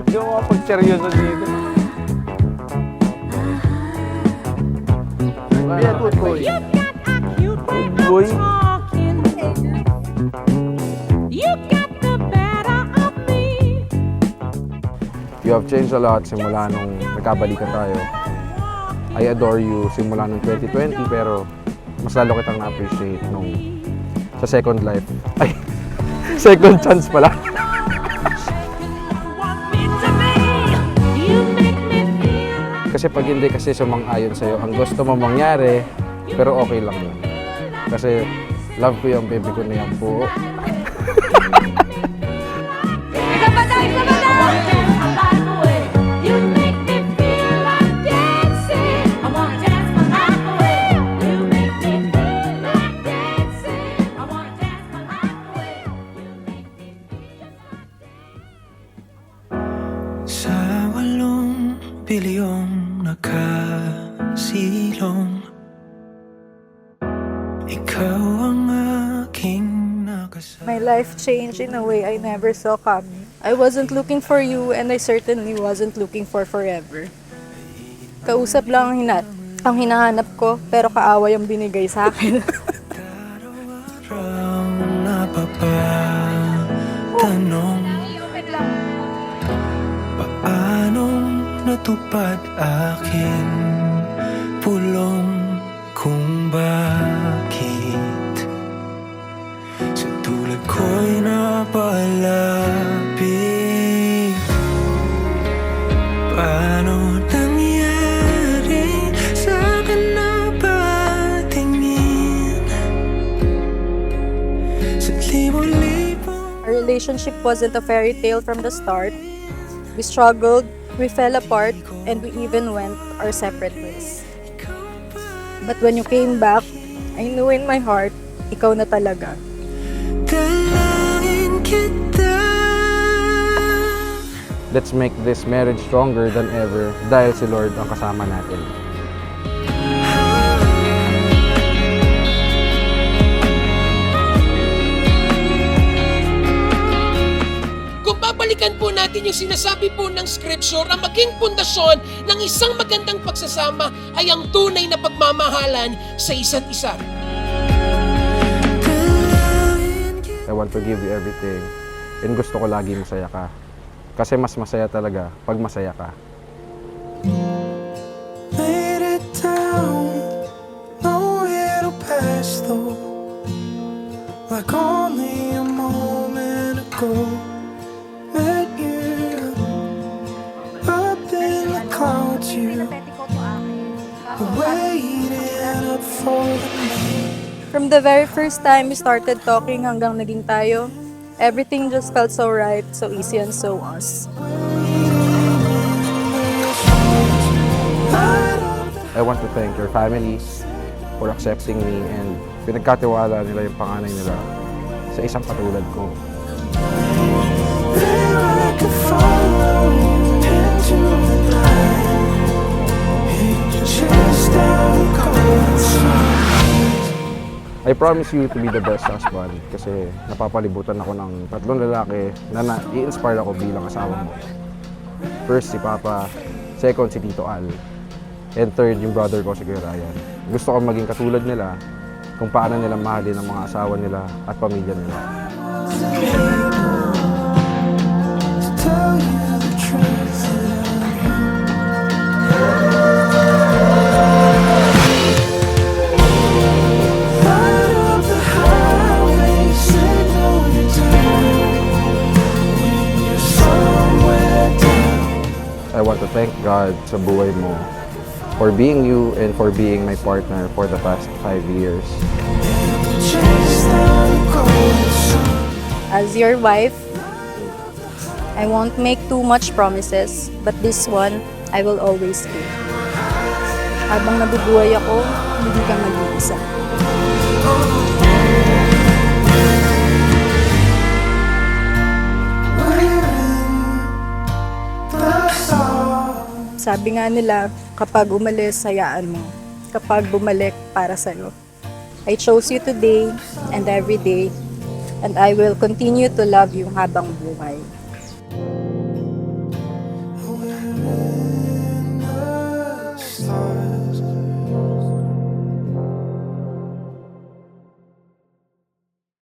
Hindi mo makapag-seryoso dito. Yeah, good boy. You got a cute way Boy. of talking. You got the better of me. You have changed a lot simula nung nagkabalikan tayo. I adore you simula nung 2020 pero mas lalo kitang na-appreciate nung sa second life. Ay, second chance pala. Want me to be. You make me feel. Kasi pag hindi kasi sumang-ayon sa'yo, ang gusto mo mangyari, pero okay lang yun. Kasi love ko yung baby ko na yan po. Isa pa daw, isa pa daw. You make me feel like dancing. I wanna dance my life away. You make me feel like dancing. I wanna dance my life away. You make me feel Sa walong bilyong nakasilong, ikaw ang aking nakasama. My life changed in a way I never saw coming. I wasn't looking for you and I certainly wasn't looking for forever. Kausap lang ang hinahanap ko pero kaaway ang binigay sa akin. Araw napapatanong, paanong natupad aking pulong kung bakit sa tulad ko'y napalapit. Paano nangyari sa akin na patingin sa libo-libong Our relationship wasn't a fairy tale from the start. We struggled, we fell apart, and we even went our separate ways. But when you came back, I knew in my heart, ikaw na talaga. dalangin kita. Let's make this marriage stronger than ever dahil si Lord ang kasama natin. Kung babalikan po natin yung sinasabi po ng scripture, ang maging pundasyon ng isang magandang pagsasama ay ang tunay na pagmamahalan sa isa't isa. I want to give you everything. And gusto ko lagi masaya ka. Kasi mas masaya talaga pag masaya ka. Laid it down, nowhere to pass though, like only a moment ago. Met you up in the clouds, you were waiting up for the From the very first time we started talking hanggang naging tayo, everything just felt so right, so easy and so us. I want to thank your family for accepting me and pinagkatiwala nila yung panganay nila sa isang katulad ko. There I could follow you into the night, chased down the cold. I promise you to be the best husband kasi napapalibutan ako ng tatlong lalaki na i-inspire ako bilang asawa mo. First, si Papa. Second, si Tito Al. And third, yung brother ko, si Kuya Ryan. Gusto ko maging katulad nila kung paano nila mahalin ang mga asawa nila at pamilya nila. Tell you the truth Light up the highway, signal you down when you're somewhere down. I want to thank God sa buhay mo for being you and for being my partner for the past 5 years. Chase down the cold sun. As your wife, I won't make too much promises, but this one, I will always keep. Habang nabubuhay ako, hindi ka mag-iisa. Sabi nga nila, kapag umalis, hayaan mo. Kapag bumalik, para sa'yo. I chose you today and every day, and I will continue to love you habang buhay. stars.